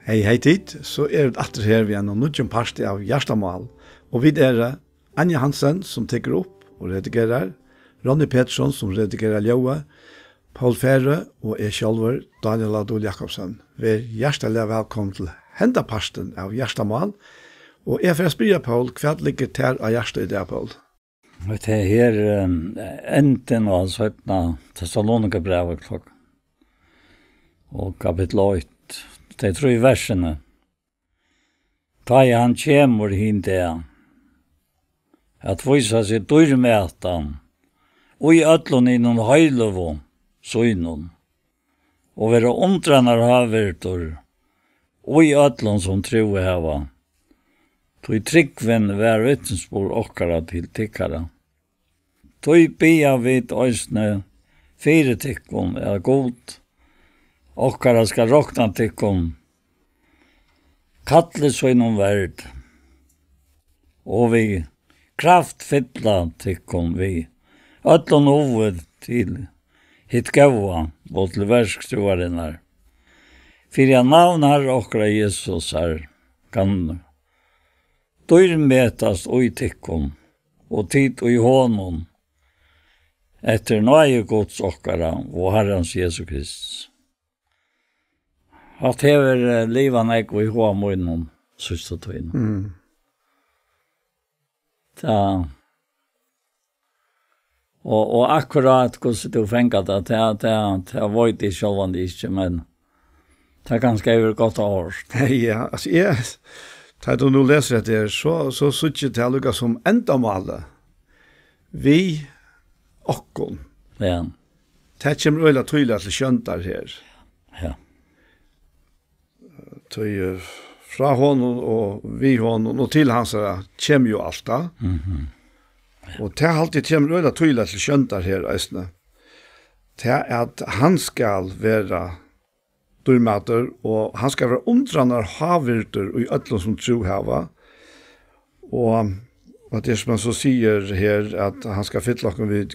Hei tid, så det atter her vi en nødgjøn parste av Gjerstamal. Og vi Anja Hansen som tekker opp og redigerer, Ronny Pettersson som redigerer Ljøa, Paul Fære og jeg selv, Daniel Adol Jakobsen. Vi hjertelig velkommen til hendaparsten av Gjerstamal. Og jeg får spørre, Paul, hva ligger til av hjertet i det, Paul? Det her enden av 17. Thessalonika-brevet klokka. Og kapittel 8. Det tror jeg versene. Ta i han kjemur hin det, at visa seg dyrmetan, og i ötlun innan høylovo, søgnon, og være omtrannar havertor, og i ötlun som tro heva, tog tryggven vær vittnesbord okkara til tikkara. Tog bia vid òsne fire tikkum god, okkara skal rokna tikkum, kattle søgnum verd, og vi kraftfylla tikkum vi, öllun hoved til hitt gaua, og til verskstruarinnar. Fyrir navn har okkara Jesus kan dyrmetast oi tikkum, og tid oi honum, etter nøye gods okkara og Herrens Jesus Kristus. At hever livan eg og i hoa munnen, syste tøyne. Og akkurat hvordan du fengat det, det var ikke sjålvan det ikke, men det kan skrive godt av års. Ja, altså da du nå leser det, så synes jeg det er lukket som endamålet. Vi okkon. Ja. Det kommer øyla tydelig til skjøntar her. Ja. Tøy fra honom og vi honom og til hans kommer jo alt da. Og det er alltid kommer øyla tydelig til skjøntar her, eisne. Det er at han skal være dyrmater, og han skal være omtrannar havirter og i ødlån som tro hava. Og det som han så sier her, at han skal fylle okken vid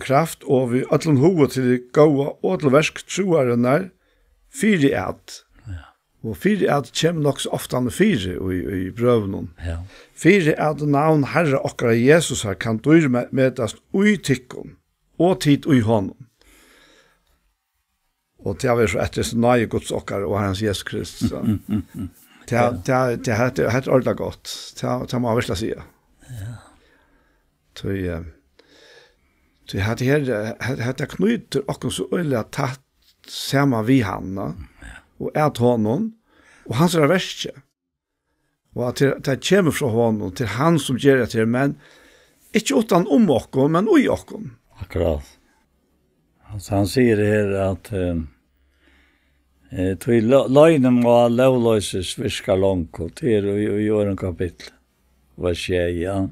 kraft, og vi ødlån hoved til gaua og til versk troarennar, fyri at. Ja. Og fyri at kommer nok så ofte han fyri i brøvnen. Ja. Fyri at navn Herre okkara Jesus her kan dyrmetast ui tikkum, og tid ui honom. Og det er så etter så nøye gods okkar og Herrens Jesus Kristus. Det er ordentlig godt. Det må jeg virkelig si. Ja. Det er knyter okkar så øyelig tatt sama vi han, og et honom, og hans verste. Og at det kommer fra honom til han som gjør det til, men ikke utan okkon, men ui okkon. Akkurat. Altså, han sier her at løgnen må lovløses virka langt, og til å gjøre en kapittel. Hva skjer, ja.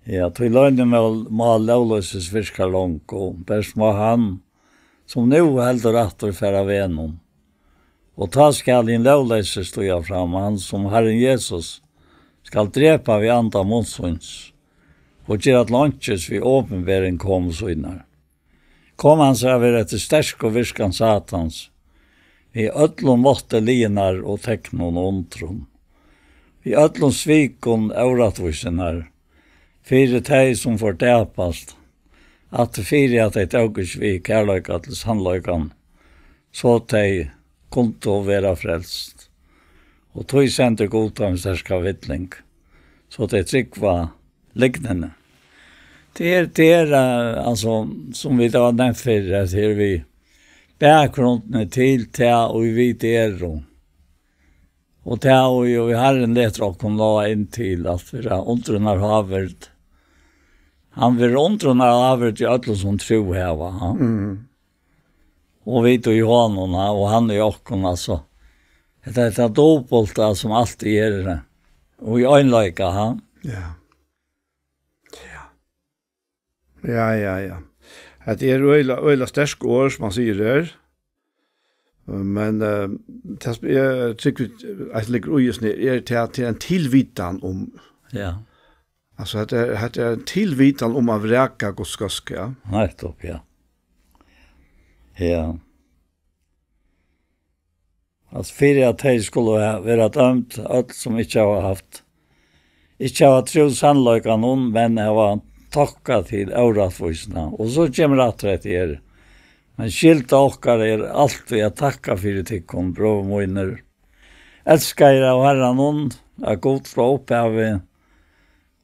Ja, til løgnen må lovløses virka langt, og best må han, som nu heldur atter færa venum. Og ta skal din lovløses stå jeg fram, han som Herren Jesus skal drepa vi anda motsunds, og gjør at lunches vi åpenbæring kom søgnar. Kom han seg over etter stersk og virskan satans, vi ødlom måtte linar og teknon og ontron. Vi ødlom svikon euratvisenar, fire teg som fordepast, at fire at eit augersvik kærløyka til sannløykan, så teg kunto vera frelst. Og tog sender godta en sterska vittling, så det trykva lignende. Det er altså, som vi da har nevnt for, at her vi bakgrunnen til det og vi der, og det og vi har en letter å kunne la inn til at vi har ondrunar havert. Han vil ondrunar havert i ødel som tro her, va? Og vi tog i honom, og han i okken, altså. Det er dobbelt som alltid gjør det. Og i øynløyka, han. Ja. Ja. Det er øyla stersk år, som man sier her. Men jeg tykker at det ligger uges ned, til en tilvitan om. Ja. Altså, det er en tilvitan om å vreka godskask, ja. Nettopp, ja. Ja. Att fyra att de skulle vara dömt, allt som inte har haft. Ikke har tro sannløyka noen, men jeg var takka til åretvisene. Og så kommer rett her. Men skilt okkar alt vi har takka for tikkun, bror moiner. Elskar av herra noen, god fra opphavet.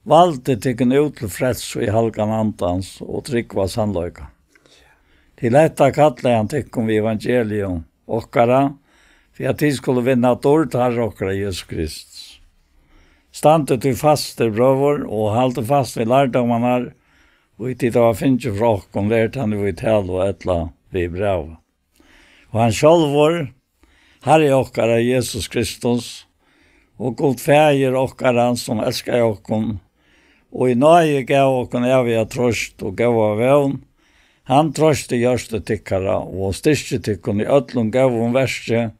Valgte tikkun ut til freds i halkan antans, og tryggva sannløyka. Til dette kallar han tikkun vi evangelium okkara, for at de skulle vinna dårlig herre okkara Jesus Kristus. Stantet vi fast til brøver, og halte fast ved lærdomene, og i tid av finnes fra okken, lærte han vi til og etla vi brev. Og han selv var, herre okkara Jesus Kristus, og god feir okkara som elskar okken, og i nøye gav okken evig trost og gav av vevn, han troste gjørste tikkara, og styrste tikkene i ødlom gav om verste,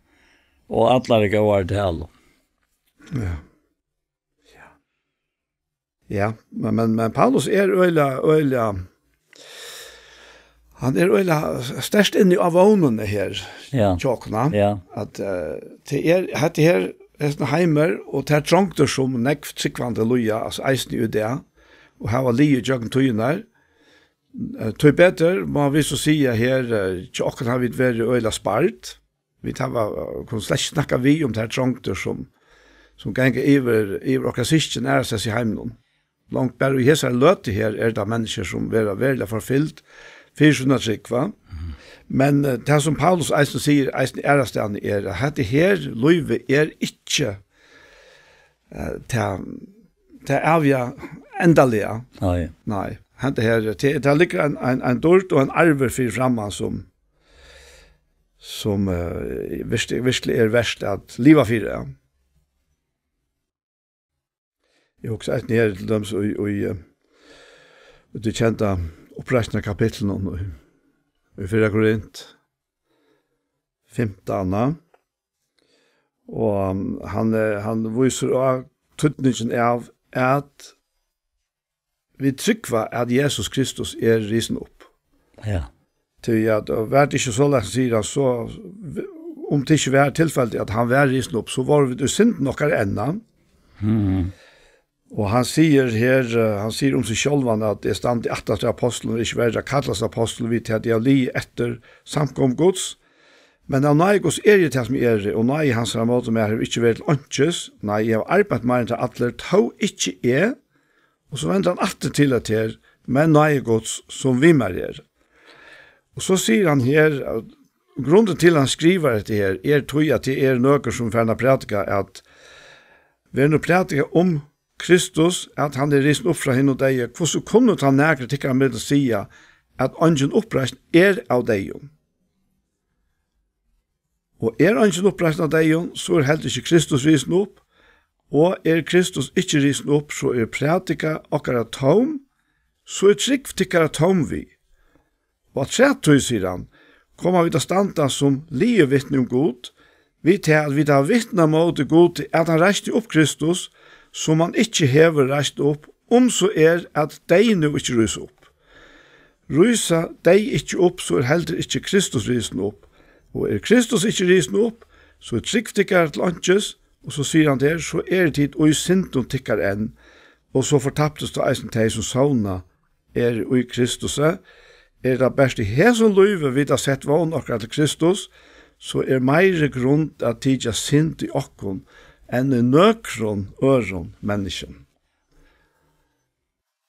og atlare gav av til. Ja. Ja, men Paulus øyla han øyla størst inn i avånene her, tjåkna, at det her sånne heimer, og det trångter som nekv tryggvande loja, altså eisen i det, og her var li i jøkken tøyner. Tøy bedre, må vi så si her, tjåkna har vi vært øyla spart. Vi kunne slett snakka vi om det trångter som ganger iver okra syskjen seg i heimen. Långt bare i hese løte her det mennesker som er veldig forfyllt, for sånne trykva. Men det som Paulus eisen sier, eisen ærestene at det her løyve ikke til avja endelige. Nei. Det ligger en dårlig og en arver for fremme som virkelig verst at livet for det. Jeg har også et nere til dem og du kjente oppreisende kapitlen i 4 Korint 15. Og han viser av tydningen av at vi tryggva at Jesus Kristus risen opp. Ja. Til at det var ikke så lenge sier han så, om det ikke var tilfeldig at han var risen opp, så var vi synd nokkar enda. Og han sier her, han sier om seg selv at det stand i 8 apostelen, ikke være kallas apostelen, vi til at de har li etter samkom gods. Men av nei gods det som og nei hans måte med har ikke vært ønskes, nei, jeg har arbeidt mer enn til atler, tog ikke og så venter han atter til at her, men nei gods som vi mer Og så sier han her, grunnen til han skriver dette her, tog at det noe som ferner pratika, at vi nå pratika om Kristus, at han risen opp fra henne og deg, hvordan kunne han nærkere til han med å si at ånden oppreist av deg. Og ånden oppreist av deg, så heller ikke Kristus risen opp, og Kristus ikke risen opp, så pratika akkurat tom, så trygg tikkere tom vi. Og at tredje sier han, kommer vi til standa som livet vittne om god, vi til at vi tar vittne mot god, at han reiste opp Kristus, som man ikke hever reist opp, så at de nå ikke ryser opp. Ryser de ikke opp, så heller ikke Kristus rysen opp. Og Kristus ikke rysen opp, så trygg tikkere til åndsjes, og så sier han der, så det tid og i sinton tikkere enn, og så fortaptes det eisen til som sauna og i Kristus. Det best i hesen løyve vi har sett vån akkurat til Kristus, så meire grunn at tidja sint i okkon, enn nøkron øron mennesken.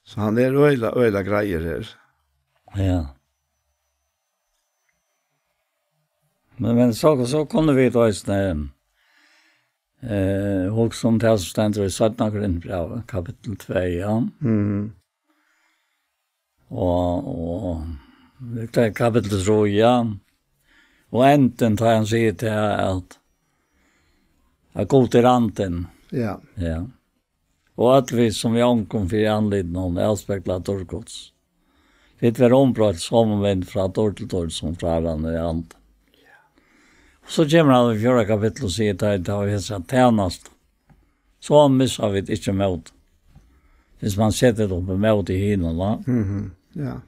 Så han øyla greier her. Ja. Men så kunne vi da også om det som stender i 17. Korintbrev, kapittel 2, ja. Og det kapittel 3, ja. Og enten tar han sier til at god til ranten. Ja. Ja. Og at vi som vi omkom for anleden om avspeklet dårgods. Vi var ombrøtt sammenvendt fra dår til dår som fra hverandre i anden. Så kommer han i 4. kapittel og sier til at vi har tjenest. Så misser vi ikke mot. Hvis man setter det opp med i hinene. Ja.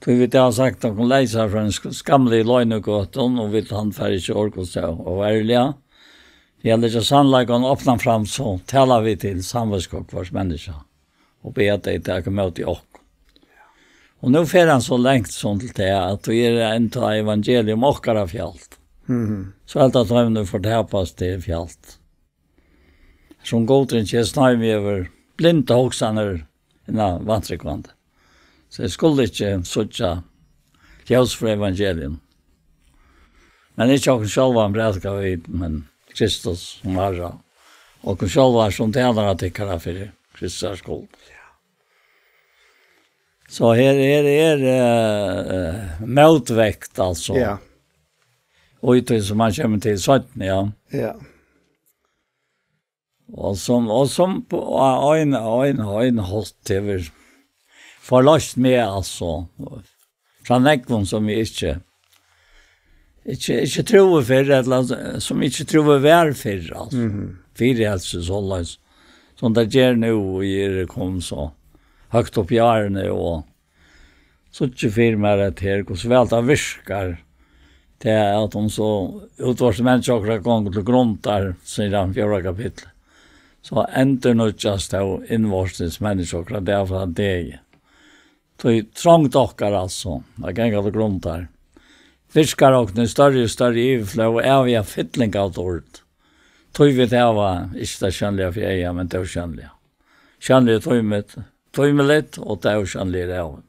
Vi vet jag har sagt att hon läser från skamlig lögnegåten och vill han färg inte orka sig och värliga. Det gäller inte sannolikt att öppna fram så talar vi till samvetskap vars människa och be att det inte emot i och. Och nu får han så längt sånt till det att vi är en ta evangelium och av fjällt. Så allt att han nu får täpas till fjällt. Som godtrin tjäsnar vi över blinda hoxaner innan vantrekvande. Så jeg skulle ikke søtja ljus for evangelium. Men ikke åkken sjálva bredka vid, men Kristus som herra. Åkken sjálva som tjenere tikkara for Kristus skuld. Så her motvekt, altså. Ja. Og ut som man kommer til 17, ja. Ja. Og som på en holdt til forløst med, altså. Fra nekvån som vi ikke tror for, eller som ikke tror vær for, altså. Fire helse så løs. Som det gjør nå, og kom så høyt opp i årene, og så ikke firmer det her, hvordan vel det virker til at de så utvars mennesker ganger til grunn der, sier han 4. kapittel. Så ender nødvendigst av innvarses mennesker, det er fra deg. Så trångt dere altså, det ganger til grunn der. Virker dere større og større ivfløy, og er vi fytling av det ordet. Tog vi det var ikke det kjønnelige for jeg, men det er kjønnelige. Kjønnelige tog med litt, og det er kjønnelige det også.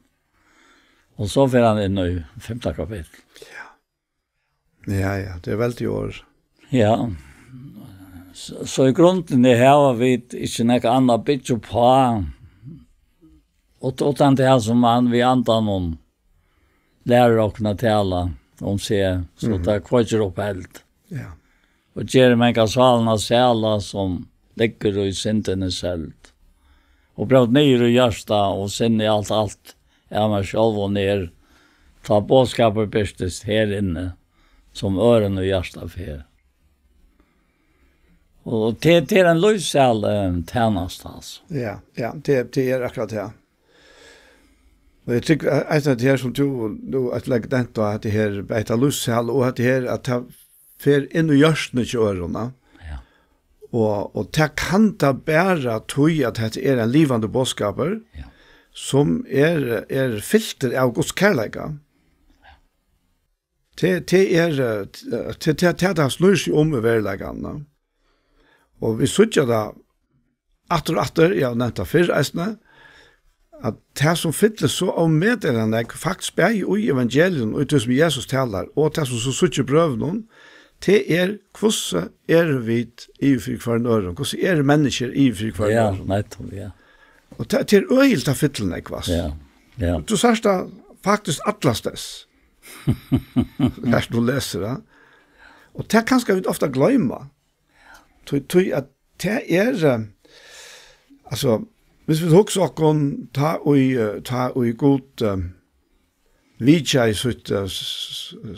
Og så får han inn i 5. kapittel. Ja, det er veldig år. Ja, så i grunden det her var vi ikke noe annet bytte på, og utan det her som vi andre noen lærer å kunne tale om seg, så det kvarter opp helt. Ja. Og gjør mange salene sjæler som ligger i syndene selv. Og brød ned i hjørsta og sinne i alt. Jeg meg selv og ned. Ta bådskaper bestes her inne, som øren og hjørsta for. Og det er en løsjæl tjenest, altså. Ja, det er akkurat det. Og jeg tykker at det her som du at legge den til at det her beita løsjæl, og at det her at det fer inn i hjørstene til ørene. Ja. Og det kan da bære tog at det er en livande bådskaper, Ja. som er filter av Guds kærleika. Det snur seg om i verleggene. Og vi sutja da atter, jeg har nevnt av fyrreisene, at det som fyller så av meddelende faktisk bæg i evangelien og det som Jesus taler, og det som så sutja brøvnen, det hvordan vi i fri hver nøren, hvordan mennesker i fri hver nøren. Ja, nettopp, ja. Og det er øyelt av fyllene, kvass. Ja. Du sørst da faktisk atlastes. Her du leser det. Og det kan vi ofta gløyma. Tøy at det altså, hvis vi tok saken, ta og god vidtja i sitt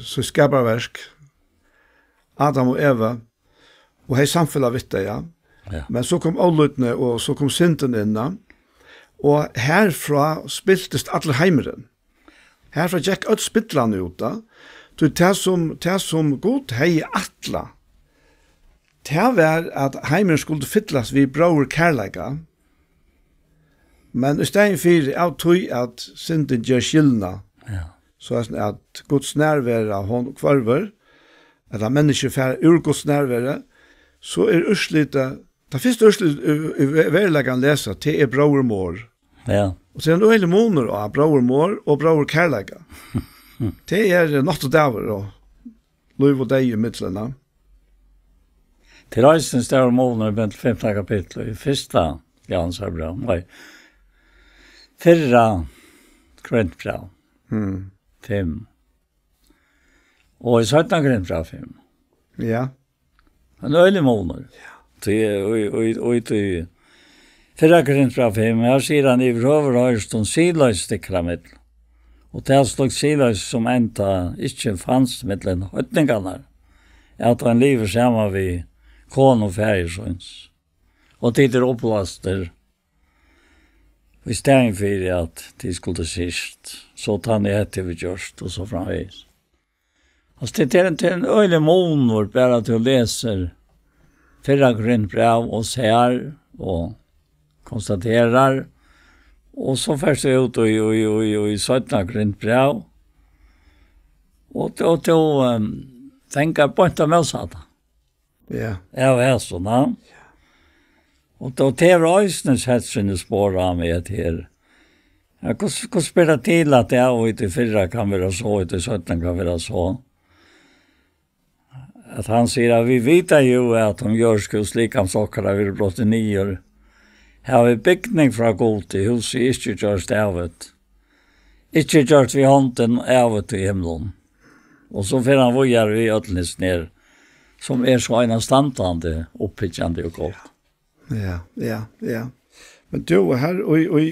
skabarverk, Adam og Eva, og hei samfunnet vitt det, ja. Men så kom avlutene, og så kom synden inna, og herfra spiltes alle heimeren. Herfra gikk alt spittlene ut da, det som god hei atla, det var at heimeren skulle fytlas vid bror kærleika, men i stedet for av tog at synden gjør skyldna, så at Guds nærvære hon kvarver, at han mennesker fær ur Guds nærvære, så urslitet, det første urslitet i verleggen leser, det bror mor. Ja. Og så er det øyelig måneder av bror mor og bror kærleika. Det natt og daver, og lov og deg i midtlene. Til reisen større måneder bent 5. kapittel i 1. Jans her bra. Nei. 4. Korintbrev. 5. Og i 17. Korintbrev 5. Ja. En øyelig måneder. Og i 4. Korintbrev 5, her sier han i overhørst om siløys stikker mitt. Og det er slik siløys som enda ikke fanns mittlen høytningene. At han lever sammen vi kon og færgesøns. Og tid opplaster i stedet for at de skulle sist, så tar ni etter vi gjørst, og så framvis. Altså, det er en øyelig måned bare at du leser 4 Korintbrev og ser og konstaterer, og så først er ut i 17 Korintbrev, og du tenker på en motsatt. Ja. Ja, det er sånn, ja. Og då tever øysene sett sin spår av meg til. Ja, hvordan spiller det til at det er ut i 4 kan være så, ut i 17 kan være så? At han sier at vi vet jo at om gjør slik om saker vil blått 9. Her har vi byggning fra god til huset, ikke gjørs det avet. Ikke gjørs vi hånden avet i himmelen. Og så får han vojar vi ødelig ned, som så enastantande, oppbyggande og godt. Ja. Men du, her i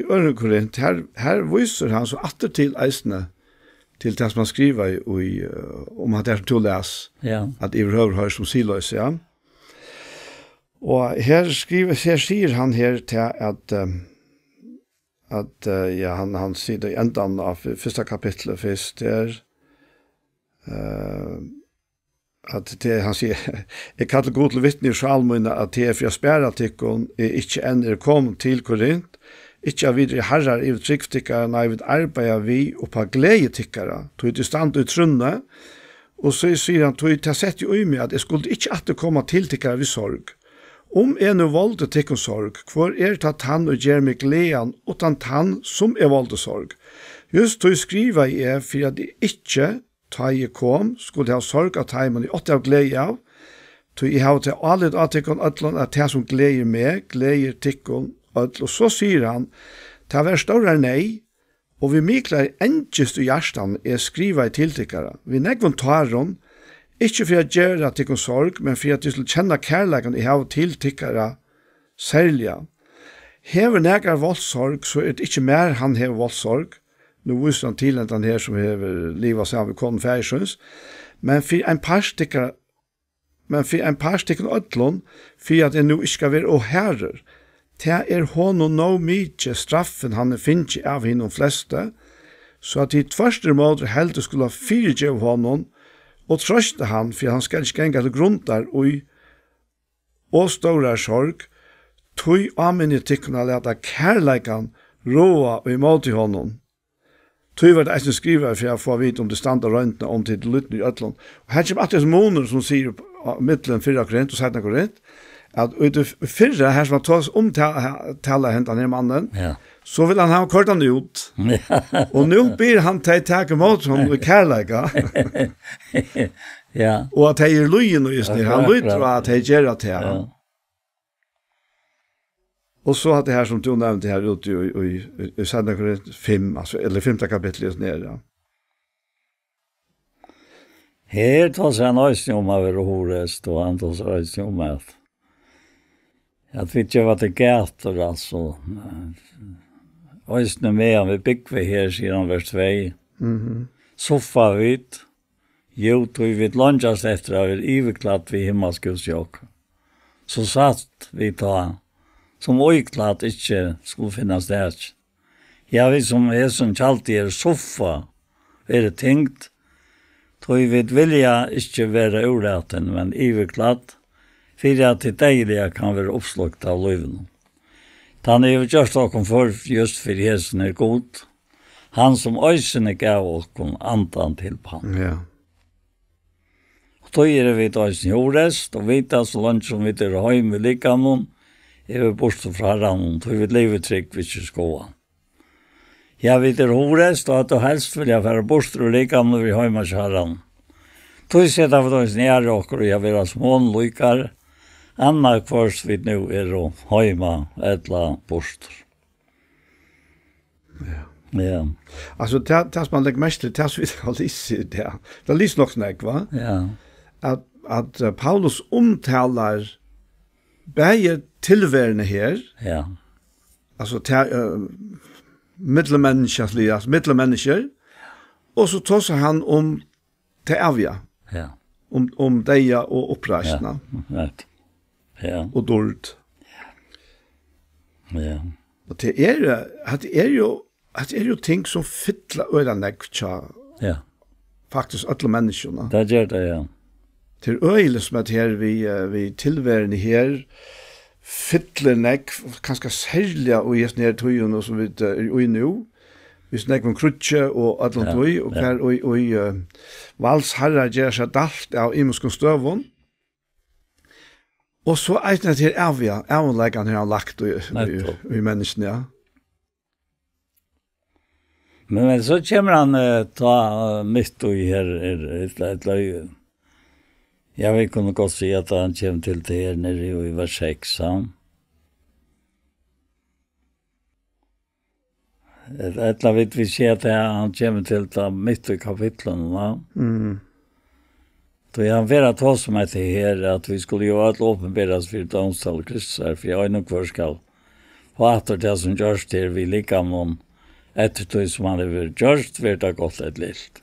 Ørekorint, her viser han så atter til eisene, til det som han skriver om at det er som til les, at i høyre høyre som siløs, ja. Og her sier han her til at han sier det i enden av første kapittelet først, at det han sier, jeg kaller god til vittne i salmene at det for jeg spærer tikkene ikke enn kommet til Korint, ikke av videre herrer i tryggtikkere, nei, vi arbeider vi og på glede tikkere, tog til stand ut trunne, og så sier han, tog til sett jo i meg at jeg skulle ikke at det komme til tikkere ved sorg. Om jeg nå valgte tikkene sorg, hvor tatt han og gjør meg gleden, utan han som valgte sorg. Just tog skriver jeg for at jeg ikke ta jeg kom, skulle jeg ha sorg av teimen i 8 av glede av, så jeg har til alle av tikkene ødlån at det som gleder meg, gleder tikkene ødlån. Og så sier han, det har vært større nei, og vi mikler endest i hjertan skriva i tiltikkere. Vi nekvån tar hun, ikke for å gjøre tikkene sorg, men for at de skulle kjenne kærleggen i hav tiltikkere særlig. Hever nekker voldssorg, så er det ikke mer han hever voldssorg. Nu viser han til at han her som hever livet sammen med konen Færsjøns. Men for en par stykker ødlån, for at det nå ikke skal være å herrer, det honom nå mye straffen han finner av henne fleste, så at i tvørste måte heldig skulle ha fyrtjøv honom, og trøste han, for han skal ikke gjenge til grunn der, og store sorg, tog aminne tikkene leta kærleikan råa og imot i honom. Tog var det jeg skriver for å få vite om det standa røntene om til lytten i Øtland. Og her kommer alltid måneder som sier mittelen 4 Korint og 17 Korint, at ut i 4 her som han tar oss omtale hentan her mannen, så vil han ha kortan ut. Og nå blir han til å ta imot som kærleika. Og at jeg løyen og just han lytter at jeg gjør det til han. Og så at det her som du nevnte her ute i 17 Korint 5, altså, eller 5. kapittelet nere. Her tar seg en øyne om å være horest, og han tar seg øyne om at vi ikke var til gater, altså. Øyne med han, vi bygger vi her, sier han vers 2. Soffa vidt, jo, tog vi lønges etter av iverklatt vi himmelskjøk. Så satt vi ta som øyklatt ikke skulle finnes der. Ja, vi som som alltid soffa, det tenkt, tog vi vilja ikke være urlaten, men iverklatt, for at det deilige kan være oppslukt av løyven. Han jo just åkken for, just for hesen god. Han som øysene gav åkken andan til pan. Ja. Og tog vi øysene horest, og vita så langt som vi til høyme likanon, vi borste fra rann, tog vi levetrykk hvis vi skoa. Ja, vi til horest, og at du helst vil jeg være borste og likanon vi høyme kjæran. Tog sett av oss nere åker, og jeg vil ha smån lykar, Anna kvars vi nu å høyma etla borster. Ja. Altså, det som man legger mest til, det som vi har lyst det. Det lyser nok snakk, va? Ja. At Paulus omtaler begge tilværende her, altså middelmennesker, og så tar seg han om det avja, om deia og oppreisene. Ja. Og dårlig. Ja. Och det är ju ting som fyller öronen tja. Ja. Faktiskt alla människorna. Det gör det, ja. Till öjle som att här vi tillvärende här fyller nek, kanske särliga och just ner tojen och så vidare och nu. Vi snackar om krutche och Atlantoy och här och vals herrar ger sig dalt av imuskon stövon. Och så är det här avläggan här lagt i människan, ja. Men så kommer han ta mitt i här jag vill kunna godt si at han kommer til det her nere i vers 6. Etla vet vi se at han kommer til det midt i kapitlen. Då han vera ta som at det her, at vi skulle jo alt åpenberes for domstall Kristus, for jeg nok for skal få atter det som gjørs til vi lika noen etter det som han har gjørt, vil det godt et lilt.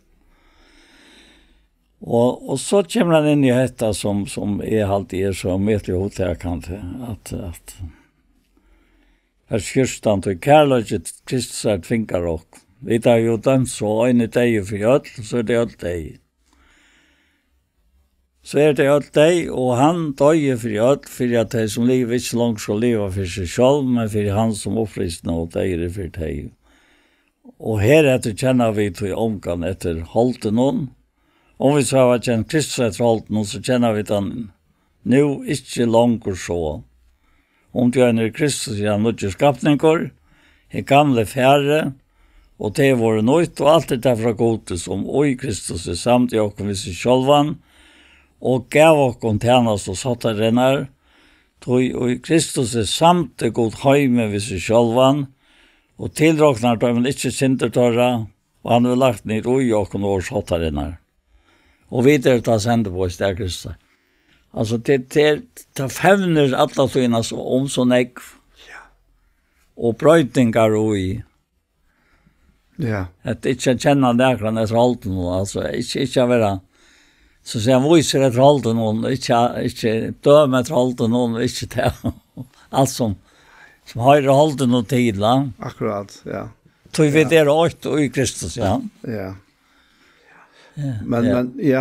Och så kommer han in i detta som är alltid så med i hotelkant att här fyrstan till kärleket Kristus är tvinkar och vi tar ju dem så en dag för öll så är det allt dig. Så är det allt dig och han döjer för öll för att det som lever inte långt ska leva för sig själv men för han som offrist något döjer för dig. Och här efter känner vi till omgång efter hållte någon. Om vi så har kjent Kristus etter holden, så kjenner vi den nu ikke langt så. Om du er Kristus, er han nødvendig skapninger, er gamle færre, og det er våre nøyt, og alt det derfra gode som i Kristus er samt i åkken ved seg sjølvan, og gav åkken tjenest og satt her renner, og i Kristus er samt det god høyme ved seg sjølvan, og tilråkner de men ikke sintertørre, og han har lagt ned i åkken og satt her renner. Och vidare ta sända på istället Kristus. Alltså det fevner alla såna så om så nek. Ja. Och brötningar och i. Ja. Att inte känna där när halten alltså inte vara så säger han visar att halten och inte döma att halten och inte det. Allt som har halten och tid la. Akkurat, ja. Så vi vet det åt i Kristus, ja. Ja. Men det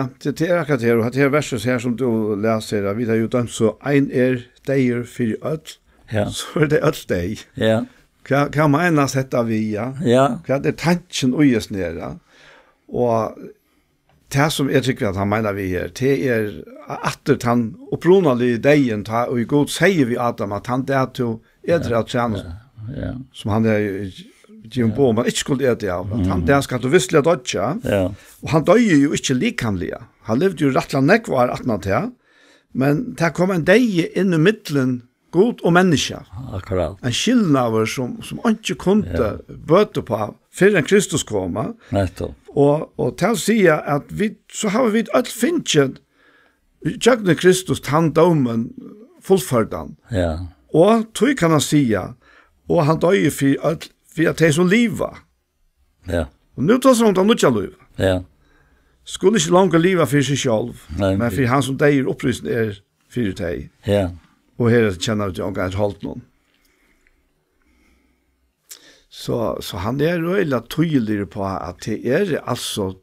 är akkurat här och det här verset här som du läser vi har ju dömt så en deir för öll. Ja. Så det öll dig. Ja. Kan man ena sätta via. Ja. Kan det tanken och just nere. Och det som jag tycker att han menar vi är det är att han upprunalig dejen ta och god säger vi Adam att han det till edra tjänst. Ja. Som han är Jim Bo, man ikke skulle det av. Han der skal du visselig dødja. Ja. Og han døde jo ikke likanlige. Han levde jo rettelig nekvar 18 til. Men det kom en deg inn i middelen god og menneske. Akkurat. En skillnaver som ikke kunne bøte på før en Kristus kom. Nettopp. Og til å si at så har vi alt finnet Jøgne Kristus tanndommen fullførdan. Ja. Og tog kan han si og han døde for att det är som liva. Ja. Och nu tar sånt annat jag liv. Ja. Skulle inte långa liva för sig själv. Men för han som dig upprust är för dig. Ja. Och här känner att jag har hållit någon. Så han är väldigt tydlig på att det är alltså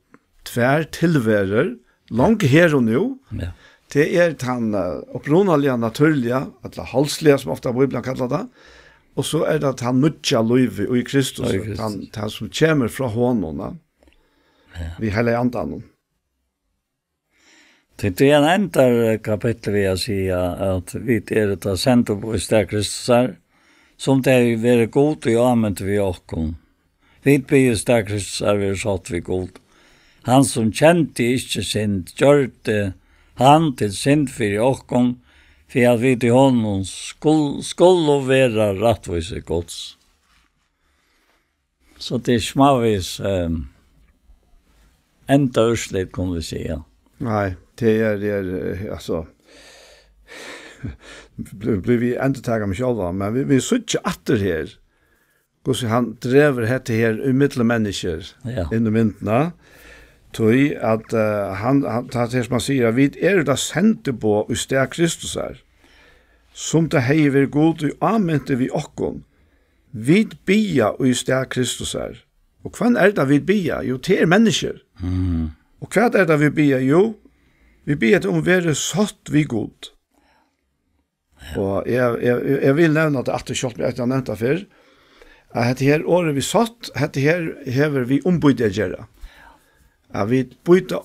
tvär tillvärer långt här och nu. Ja. Det är han upprunagliga naturliga, att halsliga som ofta Bibeln kallar det. Och så är det att han nutja liv i Kristus, han som kommer från honom. Vi hela andan. Det är en enda kapitel vi jag säga att vi är det att sända på istället Kristus som det är väldigt god och använt vi också. Vi blir istället Kristus vi satt vi god. Han som kände inte synd gjorde han till synd för oss. För att vi till honom skulle vara rättvisa gods. Så det är småvis enda urslit kan vi säga. Nej, det är alltså blir vi inte taga med själva, men vi söker åter här. Hur han driver det här i mittel människor in i myndna. Tog att han tar det som man säger vi är det sände på ustea Kristus här. Som det hever god i anmente vi okkom. vi bia og i sted Kristus er. Og hva det vi bia? Jo, til mennesker. Og hva det vi bia? Jo, vi bia til å være satt vi god. Og jeg vil nevne at det selv jeg har nevnt det før, at dette her året vi satt, dette her hever vi ombøyde gjøre. At vi bøyde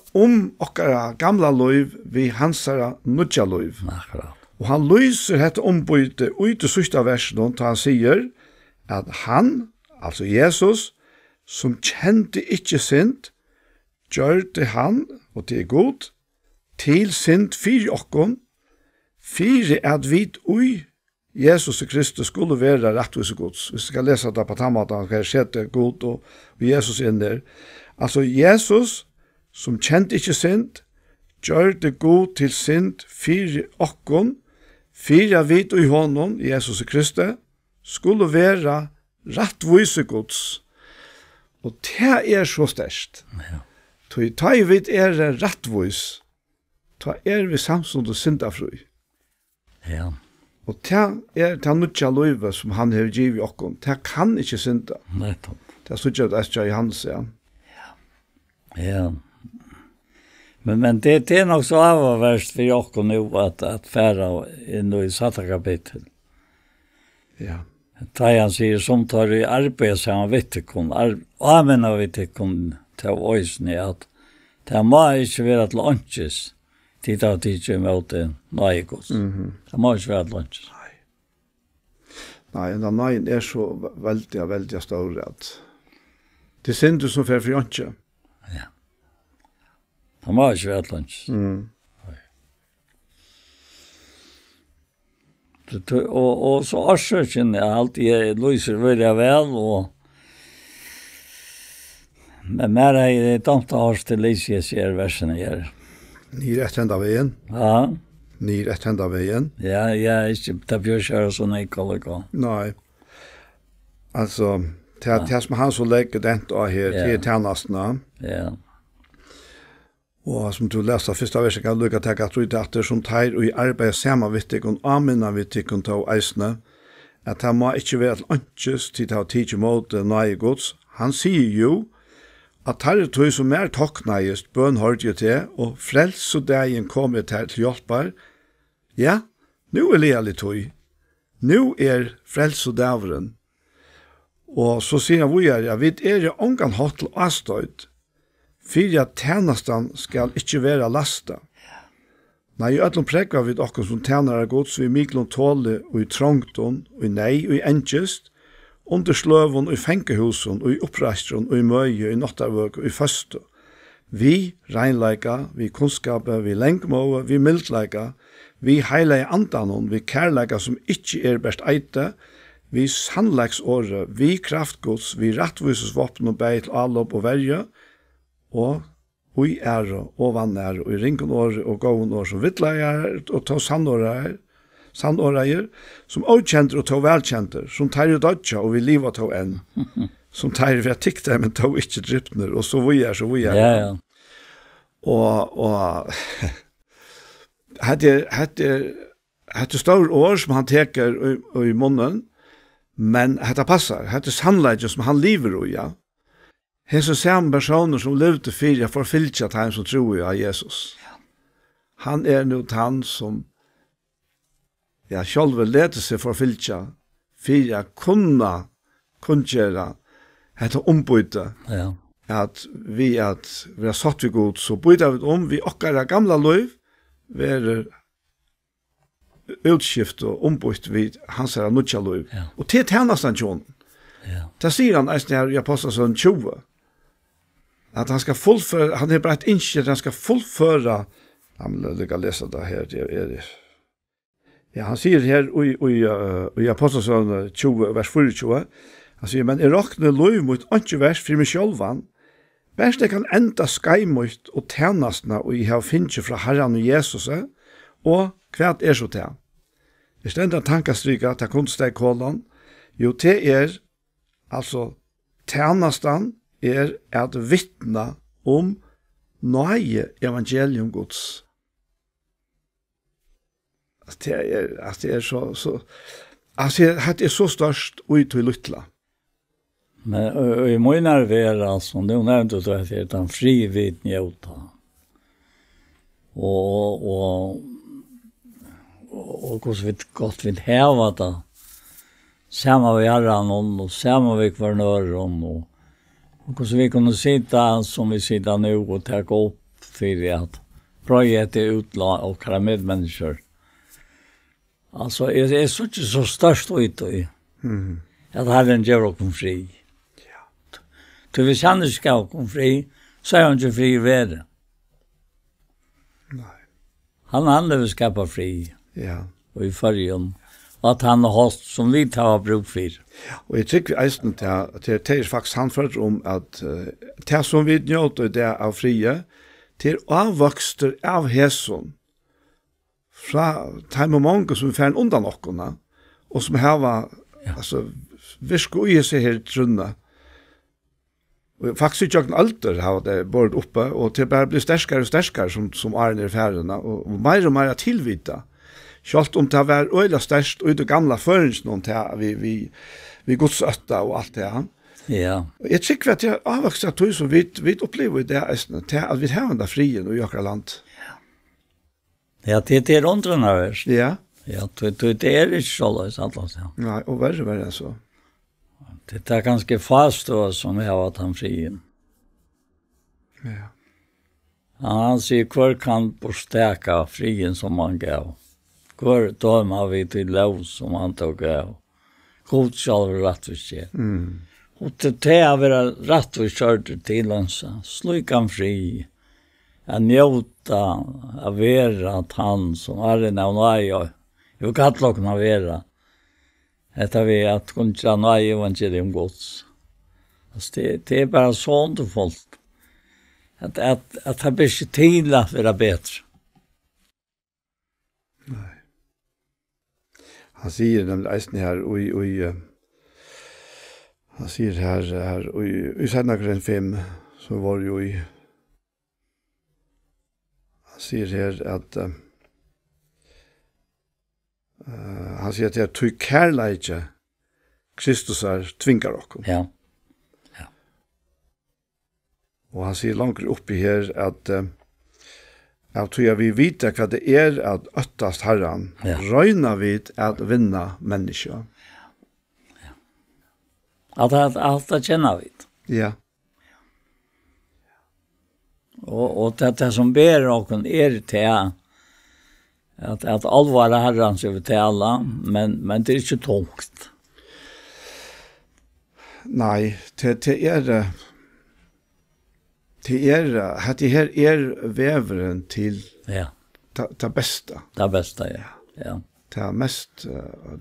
okkara gamla liv, vi hansara nudja liv. Og han lyser dette ombøyde ut i sista versen, da han sier at han, altså Jesus, som kjente ikke synd, gjør det han, og det god, til synd fyrir okkon, fyrir at vi ui Jesus Kristus skulle være rettvise gods. Vi skal lese det på tammaten, hva skjedde god og Jesus inn der. Altså Jesus, som kjente ikke synd, gjør det god til synd fyrir okkon, fyrir at vi ui honom, Jesus Kristus, skulle være rettvise gods. Og det så størst. Ta i vidt rettvis, ta vi samstånd og syndafrøy. Ja. Og det det nutja løyve som han har givet okkon. Det kan ikke synda. Nettopp. Det sutja det Estja i hans, ja. Ja. Men det nok så avverst for okkon nu at færa inn i satta kapittel. Ja. Da han sier som tar i arbeid sammen vittekon, avmenna vittekon til oisne at det må ikke være til lunches. Titta og titta mot en nøygos. Det må ikke være lunches. Nei, den nøyen så veldig stor at det synd du som fer for lunch. Ja. Det må ikke være lunches. Og så årsøkjen er alltid lyser veldig vel, men mer er det dumt å hørste lyser jeg ser versene her. Ni rett henda veien. Ja. Ni rett henda veien. Ja, ikke det bør kjøre sånn jeg kaller det. Nei. Altså, det som han så legger den av her, det tjernastene. Ja. Og som du leser første verset kan lukka til at det er som teir og i arbeid sammen vittig og amina vittig og ta eisne, at han må ikke være til ønskes til å ta tid mot nøye gods. Han sier jo at tarre tog som tokknægest bøn hørte jo til, og frels og dagen kommer til hjelper. Ja, nå lærlig tog. Nå frels og davren. Og så sier han, ja, vi jo omgang hatt til avstøyd, for at tjenestan skal ikke være lasta. Nei, i ødlom prekva vi okkur som tjener gods, vi miklom tåle og i trångton, og i nei, og i enkjest, under sløvun, og i fengehusen, og i opprastron, og i møye, og i nottarvøk, og i føstu. Vi reinleika, vi kunnskapet, vi lengmåe, vi mildleika, vi heilige andanon, vi kærleika som ikke best eite, vi sannleiksåre, vi kraftgods, vi rettvises våpen og beid til allop og verje, og i ære, og vannære, og i ringen åre, og gåen åre som vittleier, og ta sannåreier, som avkjenter og ta velkjenter, som tar i dødja, og vi livet ta enn, som tar i tikter, men ta ikke drypner, og så vi er. Ja. Og hette stor år som han teker i munnen, men hette passer, hette sannleggje som han lever i, ja. Hese samme personer som levde fyrir for fylkja til han som tror av Jesus. Han nå han som selv lete seg for fylkja fyrir kunna kunngjera hette ombyte. Ja. At vi har satt vi god, så byter vi vi okkara gamla liv, vi utskift og ombyte vi hans nutja liv. Ja. Og til tjenastan tjon. Ja. Da sier han her i Apostelsson 20, at han skal fullføre, han bare et innskjert, han skal fullføre, jeg kan lese det her, ja, han sier her i Apostelsson 20, vers 24, han sier, men jeg råkner lov mot ikke vers for meg sjølvan, vers det kan enda skeimot og tjenestene og jeg har finnet fra Herren og Jesus, og hva så til? Hvis det enda tankastryka til kunststeg kolon, jo til altså tjenesten at vittna nøye evangelium Guds. Det så alltså det är så störst ut till lutla. Men i månader var alltså nu nämnde du att det är en fri vid njuta. Och hur vi gott vid häva då. Samma vi har någon och samma vi kvar norr och hur vi kunde sitta som vi sitter nu och ta upp för att projektet utla och kalla medmänniskor. Alltså det är så störst ut i. Att Herren ger oss fri. Ja. Till vi känner ska oss fri, så är han inte fri värre. Nej. Han vill skapa fri. Ja. Och i förrjun. Och att han har hållit som vi tar bruk för. Och jag tycker eisen till det är faktiskt handfört om att det som vi njöter det av frie, till avvokster av hässon fra time og mange som færen undan okkona, og som hava altså, virko i seg her trunna. Og faktisk ikke noen alder har det båret oppe, og til bare bli sterskere og sterskere som er i færene, og mer tilvita. Selv om det var øyla størst og det gamle føringen til vi godsøtta og alt det her. Ja. Jeg tykker at jeg avvokser at du som vi opplever det til at vi har den frien i akkurat land. Ja, det är undrande värst. Ja. Ja, det är inte så lös alls. Ja. Nej, och värre än så. Det är ganska fast då som jag har varit han fri. Ja. Han säger kvar kan förstärka frien som man gav. Kvar döma vi till lov som han tog gav. God själv rättvise. Och det är vara rättvise till oss. Slukan fri. Jag njuta av vera att han som är en av nöja. Jag kan inte låta vera. Det vi att kunna nöja evangelium gods. Alltså det är bara så underfullt. Att det blir inte till att vara bättre. Nej. Han säger nämligen eisen här och han säger här och i Sennagren 5 så var det ju i sier her at han sier at det er tog kærleitje Kristus tvingar okkom. Ja. Ja. Og han sier langt oppi her at tog vi vite hva det er at øttast herran, røyna vid at vinna menneska. Ja. Alt det kjenner vi. Ja. Och det som ber och till att allvara Herren så vi till alla, men det är inte tungt. Nej, det här är väveren till det bästa. Det bästa, ja. Ja. Det är mest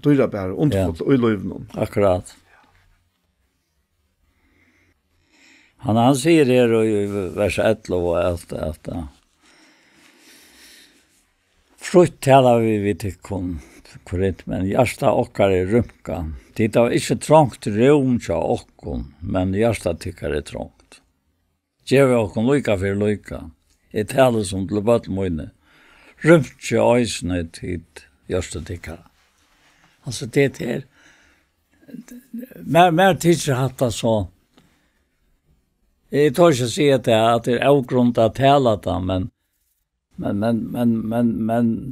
dyrbara underfullt och i livet. Akkurat. Han säger det i vers 11 att frukt talar vi till korrekt, men hjärsta okkar är rumka. Det är inte trångt rum till okkon, men hjärsta tycker är trångt. Gäver okkon lika för lika. Det talar som till bötmöjne. Rumt till öjsne till hjärsta tycker. Alltså det är mer tidsar hatta så. Jag tar inte säga att det är avgrund att tala det, men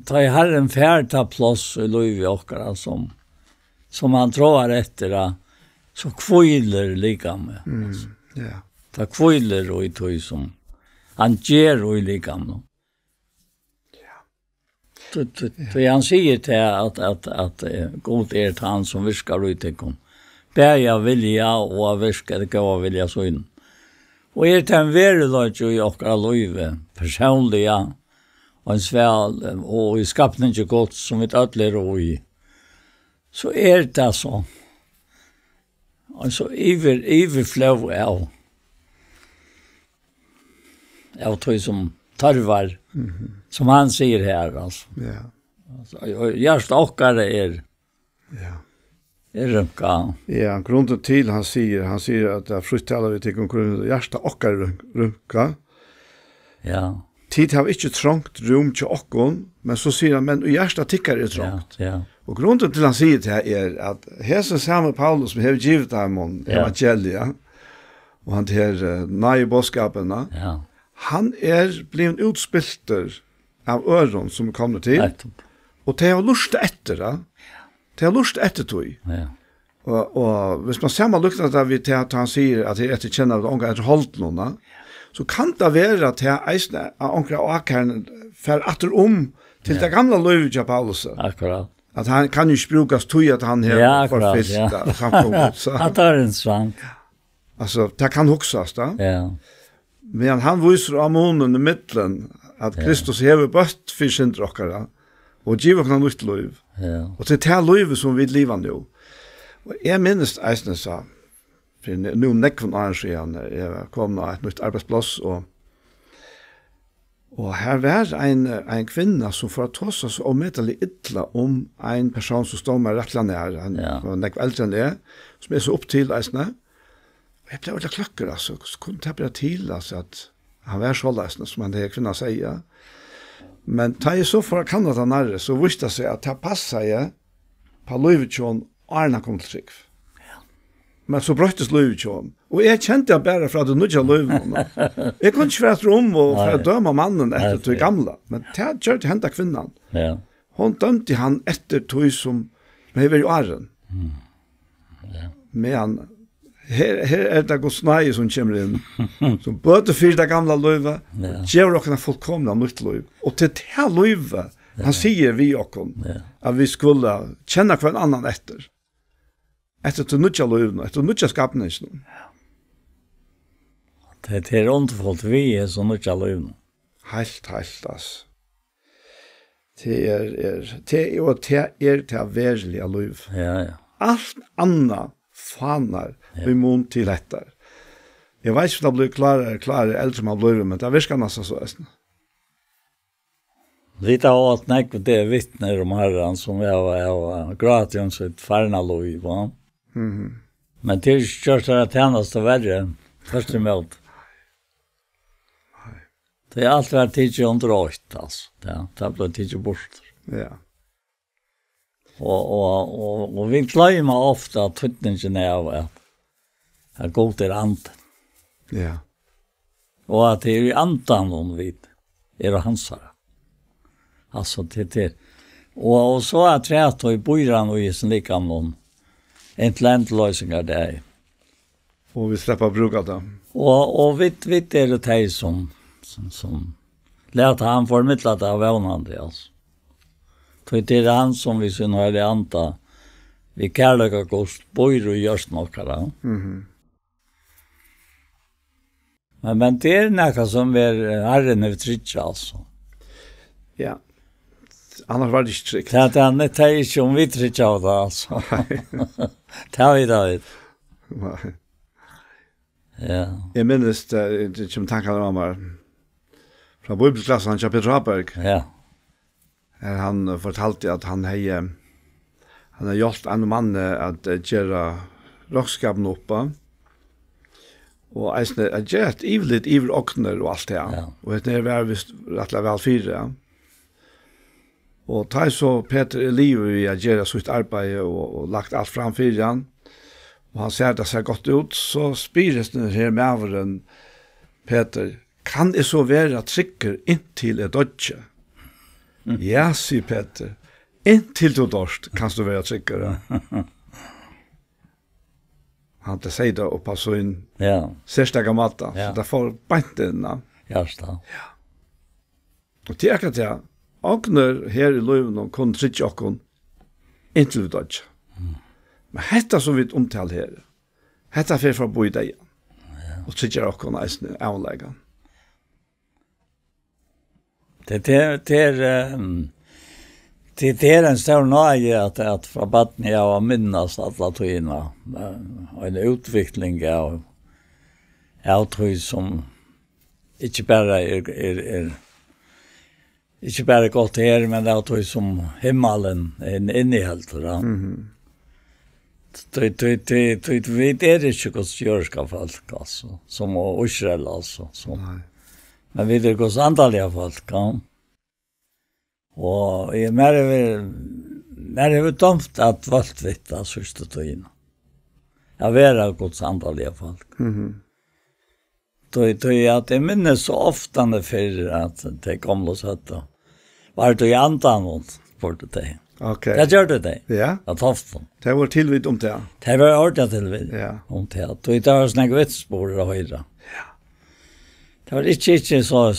ta i Herren färta plås i liv i åkara som han tror efter så kviler lika med. Ja. Ta kviler och i tog som han ger och i lika med. Ja. Så han säger till att god är han som viskar ut till kom. Bärja vilja och viskar det går vilja så in. Og det en veriløyt i okkara løyve, personliga, og en svæl, og i skapningen ikke godt, som vi ødler og i, så det så. Altså, iverfløv av tog som tarvar, som han sier her, altså. Ja. Altså, hjärsta okkara Ja. Runka. Ja, grunden til han sier at det fruttaler vi til grunn hjärsta okkar runka. Ja. Tid har ikke trångt rum til okkon, men så sier han, men hjärsta tikkar er trångt. Ja. Og grunden til han sier det at her så samme Paulus som har givet ham om evangeliet, og han til nøye bådskapene, han blevet utspilter av øren som kommer til, og det har lyst etter det. Det har lyst etter tog. Ja. Og hvis man ser man lukter det vi til at han sier at det etter kjenner at ånger etter holdt noen, så kan det være at jeg eisne av ånger og akkeren fer atter til det gamle løyvet av Paulus. Akkurat. At han kan jo ikke brukes tog at han har forfisket samfunnet. Han tar en svang. Altså, det kan huksas da. Ja. Men han viser av månen i midtelen at Kristus hever bøtt for syndrokkere og giver oss nytt løyv. Ja. Og til det løyvet som vi lever nå. Og jeg minnes eisne sa, for nå nekven annen siden, jeg kom til et nytt arbeidsplass, og her var en kvinne som får ta seg så omedelig ytla om en person som står med rettelig nær, han var nekven eldre enn det, som så opp til eisne. Og jeg ble veldig klokker, altså, så kunne det bli til, altså, at han var så leisende, som han det kvinna sier. Men da jeg så for Kanada nærre, så visste jeg seg at det passet jeg på Løyvetjån Arna kom til trygg. Men så brøttes Løyvetjån. Og jeg kjente jeg bare fra det nødja Løyvetjån. Jeg kunne ikke være rom og for å døme mannen etter tog gamle. Men det gjør det hentet kvinnan. Ja. Hun dømte han etter tog som hever i åren. Ja. Men her det god snøye som kommer inn. Som både fyrer det gamle løyve, gjør dere fullkomne nytt løyve. Og til det løyve, han sier vi dere, at vi skulle kjenne hver annan etter. Etter til nødja løyvene, etter nødja skapningen. Det underfullt vi så nødja løyvene. Helt, altså. Det er verlige løyv. Ja. Alt annet fanar i mun til dette. Jeg vet ikke om det blir klarere eldre man blir, men det virker nesten så. Vi tar åt nekve det vittner om herren som var gratis sitt fernaløy. Men til kjørst det tjeneste verre, først i møte. Det alt vært tidlig under åkt, altså. Det ble tidlig bort. Ja. Og vi glemmer ofte at tøtningen av at gå til anden. Ja. Og at det i anden hun vet, det hans her. Altså til. Og så træt og i bøyren og i sin likam noen entlendløsninger der. Og vi slipper å bruke det. Og vi det de som lærte han formidlet av vevnande, altså. Så det han som vi synes har det anta, vi kærløkker kost, bøyr og gjørs nokkara. Men det noe som herren er trygt, altså. Ja. Annars var det ikke trygt. Det er ikke om vi trygt av det, altså. Det har vi da, vet. Nei. Ja. Jeg minnes det som tankene om meg fra bibelklassen, han Peter Haberg. Ja. Han fortalte at han har hjulpet en mann at gjøre rockskapen oppe, og eisne at gjøre et ivelig iver åkner og alt det. Og det var vist rettelig vel 4. Og da så Peter Eliu i at gjøre sitt arbeid og lagt alt fram 4, og han ser det ser godt ut, så spires den her medveren Peter, kan det så være trykker inntil et dødje? Ja, sier Peter. Inntil du dørst kan du være tryggere. Han til sier det oppe så en særsteg matta, så det får bant inn. Ja. Og det akkurat det, Agner her i løyven kun tryggje okkon inntil vi dødje. Men hetta som vi omtaler her, hetta fer fra bo i deg, og tryggje okkon eisne avleggen. Det är en stor nöje att fra baden jag minnas alla tøyna. En utveckling av tøy som inte bara inte bara gott här, men det är tøy som himmelen innehåller. Vi är inte gott jörska folk, alltså, som Israel, alltså. Men vi är gott andaliga folk, ja. Og jeg mer har vi dømt at valgt vitt av sørste tøyene. Jeg var av Guds andalige folk. Då att jag minns så ofta när för att det kom och satt då. Var det ju antan för det. Okej. Det gjorde det. Ja. Att hafton. Det var tillvid om det. Det var ordentligt tillvid. Ja. Om det. Då det var såna vitsspår och höra. Ja. Det var inte så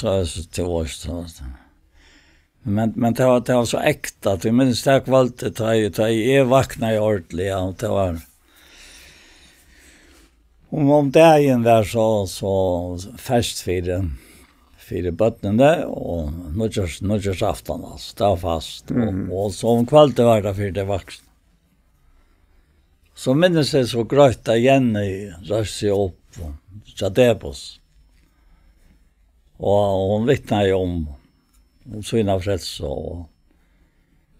till oss så. Men det var så äkta att vi minns det kvalitet ta i vakna i ordentligt och det var om dagen var så fest för bötnen och nyårsafton alltså, det var fast. Och så om kvalitet var det för det vuxna. Så minns jag så gröta igen i röst upp och tjadebos. Och hon vittnade ju om sina frälse.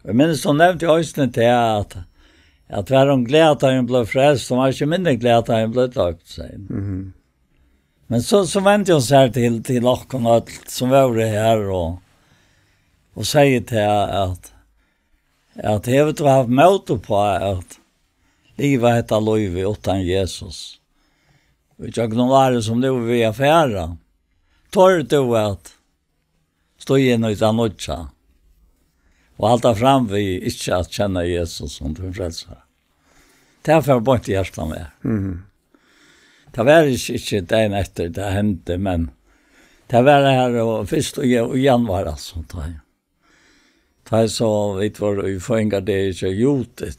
Jag minns hon nämnde i hösten till att var hon glad att han blev frälst, så var inte mindre glad att han blev döpt sig. Men så vände jag så här till Lockon som var det här och säger till att jag vet vad haft möte på att livet heter Löjve utan Jesus. Och jag gnar som nu vi är färra. Tar du att stå igen utan nödja och halta fram vi inte att känna Jesus som du frälsare. Det har för bort hjärtan med. Det var inte dagen efter det hände, men det var det här och först i januari alltså. Det så vet var vi får inga det är gjort det.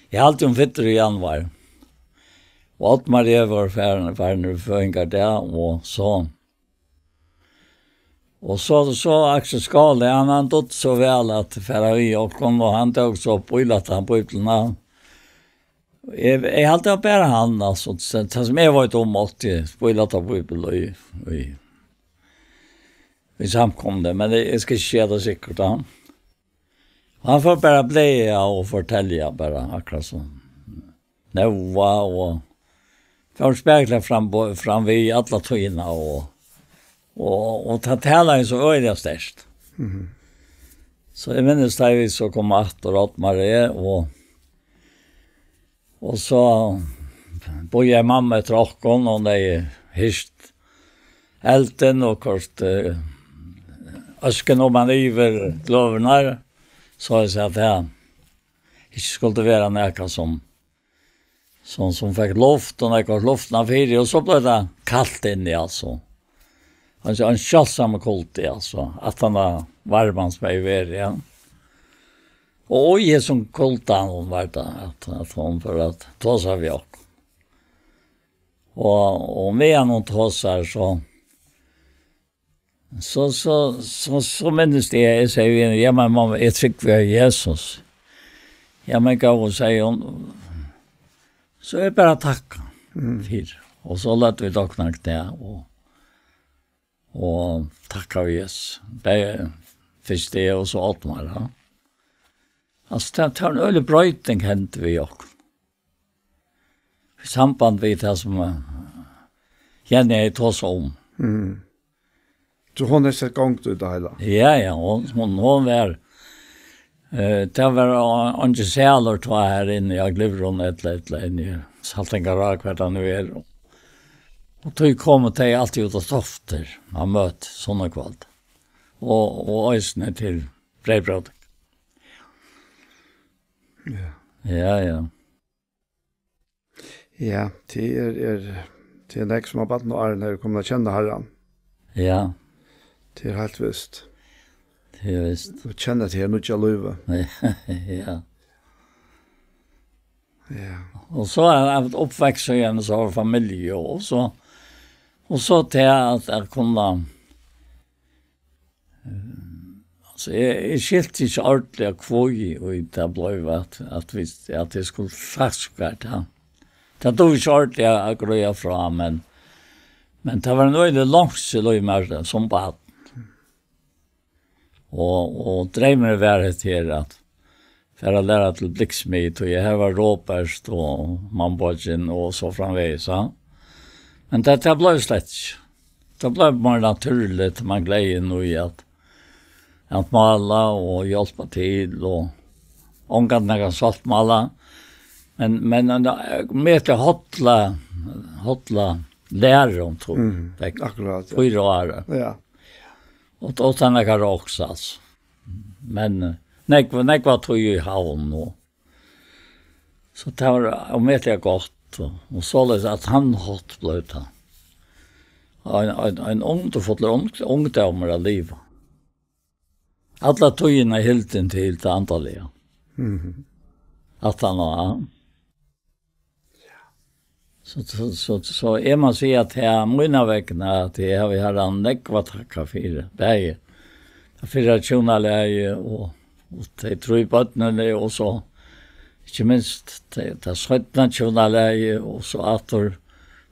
Jag har alltid fytter i januari. Och allt Maria var färdig för inga det och så. Och så Axel Skale, han dött så väl att färra vi och han tog så upp och illat han på ytterna. Jag har alltid bara han, alltså, det som jag varit om att på illat han på ytterna i samkomne, men det ska ske det säkert han. Han får bara bli och fortälja bara, akkurat som Noa och för spegla fram vid alla tøyna och ta tala så öliga störst. Så jag minns där vi så kom att och Marie och så började mamma tråkon och det hist elten och kort asken om man över glöverna så jag sa att det inte skulle vara något som fick luft och något luftna för och så blev det kallt inne alltså. Alltså en kallsam kult alltså att han var varmans med över igen. Och jag som kultan hon var det att hon för att ta sig av jag. Och med någon tossar så minns det jag säger ja men mamma jag tycker vi är Jesus. Ja men gå och säga hon så är bara tacka för och så lät vi dock knacka det och tacka Jesus. Det först det och så allt mer ja. Alltså det tar en öle brötning hänt vi också. I samband med det som Jenny är tås om. Så hon är sett gångt ut det hela? Ja, hon var det var inte sälor två här inne. Jag glömde hon ett inne i Saltingarag vad det nu är. Och tog kom till alltid ut av stofter. Han mött såna kvalt. Och ösne till brevbröd. Ja. Ja, det är en som har bad några år när du kommer att känna Herren. Ja. Det är helt visst. Det är visst. Du känner till henne och löva. Ja. Ja. Och så har jag uppväxt i en sån familj och så till att kunna så jag skilt inte ordentligt kvoj och inte blev att det skulle fastska det. Det tog inte ordentligt att gröja fram, men det var nog långt så lojt som bad. Och drömmer var till att för att lära till blicksmit och jag var råperst och manbodgen och så framvägs. Ja. Men det blev slett. Det blev mer naturligt man glädjer nog i att mala och hjälpa till och ångat några saltmala. Men med till hotla lärum tror jag. Akkurat. 4 år. Ja. Och då tanna kan också alltså. Men nekva tog ju i havn och så det var med till gott och så det att han hot blöta. En ungdomar av liv. Alla togina hilten till det antalliga. Att han har. Så är man säger att jag mina vägna att jag har vi har en nekva tacka för det. För tjonaläge och det tror på att när och så inte minst det sötna tjonaläge och så att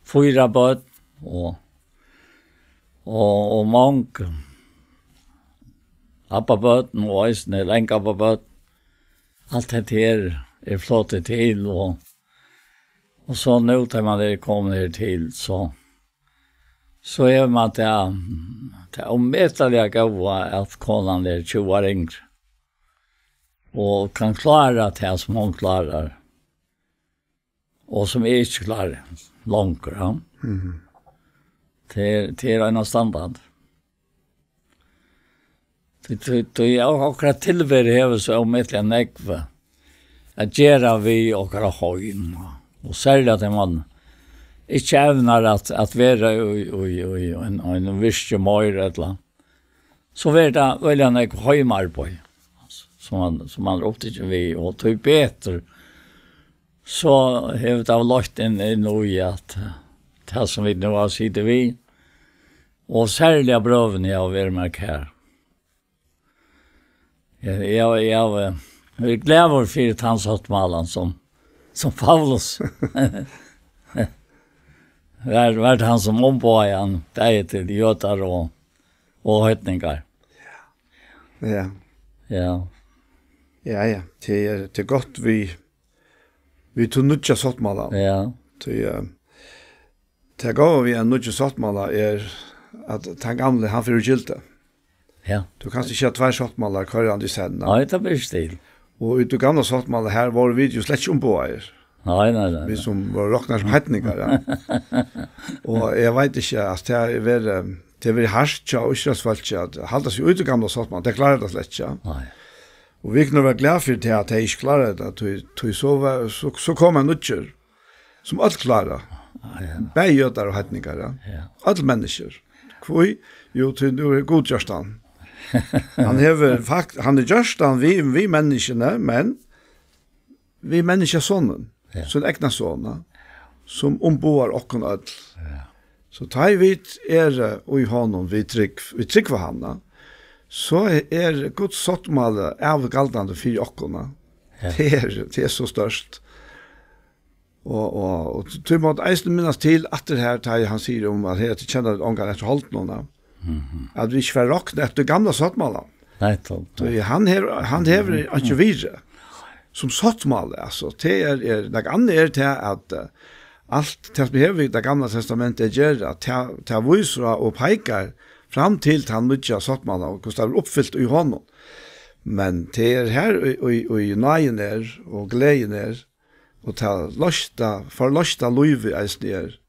4 barn och många appabarten och isne länkappabart. Allt det här är flottet till och så nu tar man det kommer ner till så är man det omätliga gåva att konan är 20 år yngre och kan klara det som hon klarar och som inte klarar långt. Ja. Det är en standard. Det är akkurat tillbehör så omätliga nekva att göra vi och höjn och särskilt att man inte ävnar att vara i en viss mör eller så är det väl en höjmar på som man råkte inte vi och typ bättre så har det lagt in i att det som vi nu har sitter vi och särskilt bröven jag har varit med här. Jag är glad för tandsåttmalan som Paulus. Vart han som ombåjan där till jötar och hötningar. Ja. Ja. Ja. Det är gott vi tog nutja såttmala. Ja. Det gav vi en nutja såttmala är att den gamle han fyrir gilte. Ja. Du kan inte ha 2 såttmalar kvar i sen. Nej, det blir stil. Och ut gamla såttmalar här var vi ju slett om på er. Nej. Vi som var rocknar som hettningar. Ja. Och jag vet inte att det är harskt och israelsfalt att halda sig ut gamla såttmalar. Det klarar det slett inte. Nej. Och vi kunde vara glada för det att det inte klarar det. Så kom en utgör som allt klarar. Bägjötar och hettningar. Ja. Alla människor. Kvoi? Jo, nu är godgörstan. Han är görstan vi människorna, men vi människor sonen. Ja. Sån egna sona. Som omboar okkon öll. Ja. Så tar vi och i honom vi tryck för hanna. Så är Guds såttmale avgaldande för okkorna. Ja. Det är så störst. Och till mått eisen minnas till att det här han säger om att det känner att ångan efter hållt någon. Att vi inte får rockna efter gamla såttmala. Nej, han hever inte vidare. Som såttmale, alltså. Det är annat till att allt det som behöver i det gamla testamentet gör att det visar och pekar fram till han nutja såttmala och hur det är uppfyllt i honom. Men det är här och i najen är och glädjen är och ta förlosta liv i snär.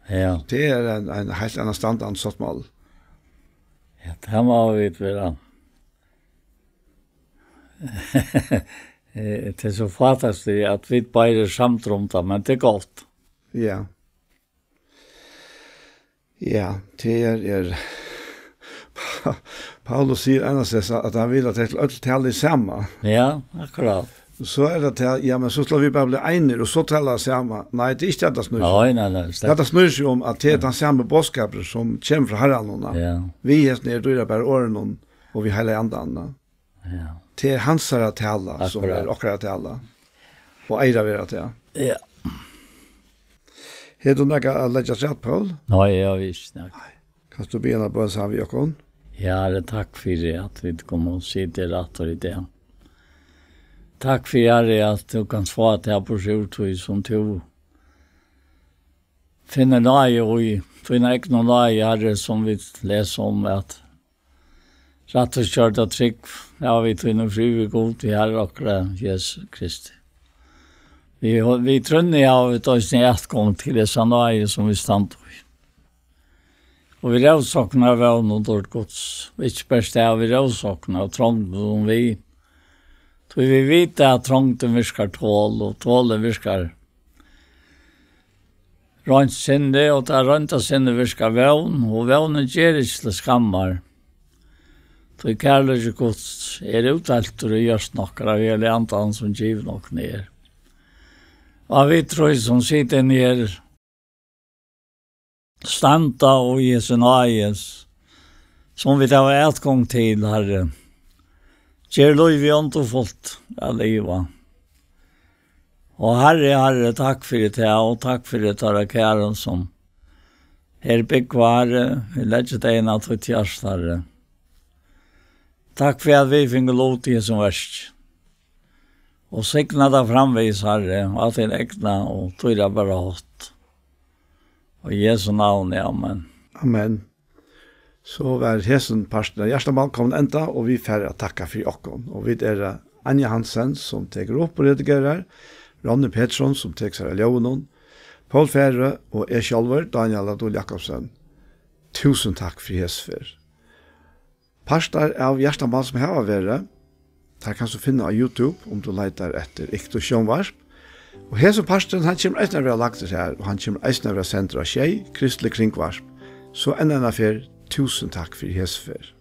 Ja. Det är en helt annan standard såttmal. Ja, det må vi vara. Det är så fantastiskt att vi bara är samtrumta, men det är gott. Ja. Ja, det är Paulus säger annars att han vill att det är samma. Ja, akkurat. Så är det ja, men så slår vi bara bli eniga och så talar samma. Nej, det är inte det snurr. Nej. Det snurr sig om att det är den samma boskaper som kommer från Herren. Ja. Vi är nere då bara åren och vi hela andan. Ja. Det är hans att tala som är och att tala. Och eira vara det. Ja. Har du några att lägga rätt på? Nej, jag visst. Kan du be en bön så vi kan? Ja, det tack för det att vi kommer och se det rätt och det. Tack för det att du kan svara till på sjukvård som du finner nöje och finner inte någon nöje som vi läser om att Rätt och kört och tryck. Ja, vi tog nog fri vi god till Herre och Jesus Kristi. Vi trunner av ett ösning gång till det sannaje som vi stand i. Och vi råsaknar av något gods. Vi spärste av vi råsaknar och trångt om vi. Så vi vet att trångten virkar tål och tålen virkar rönt sinne och det rönta sinne virkar vån och vånen ger ikke til skammar. Så kärlek gods uttalt och görs nokkar av hela antan som giv nok ner. Och vi tror som sitter ner stanta och Jesu najes som vi tar utgång till Herre. Kjær lov vi ont og fått av livet. Og Herre, takk for det, og takk for det, Herre, kjæren som her byggvar, vi legger det inn at vi tjørst, Herre. Takk for at vi finner lov til som verst. Og sikna det framvis, Herre, og at det ekna, og tog det bare hatt. Og i Jesu navn, amen. Amen. Så var hesen parsten av Gjerstamal kommet enda, og vi færre takka for okken. Og vi Anja Hansen, som teker opp og redigerer, Ronny Pettersson, som teker seg av Ljøvenen, Paul Færre og jeg selv, Daniel Adol Jakobsen. Tusen takk for hesfer. Parster av Gjerstamal som har vært, der kan du finne av YouTube, om du leiter etter Ikto Sjønvarsp. Og hesen parsten, han kommer eisne av å lagt det her, og han kommer eisne av å sende av Kristelig Kringvarsp. Så enn affær, tusen takk for hesfer.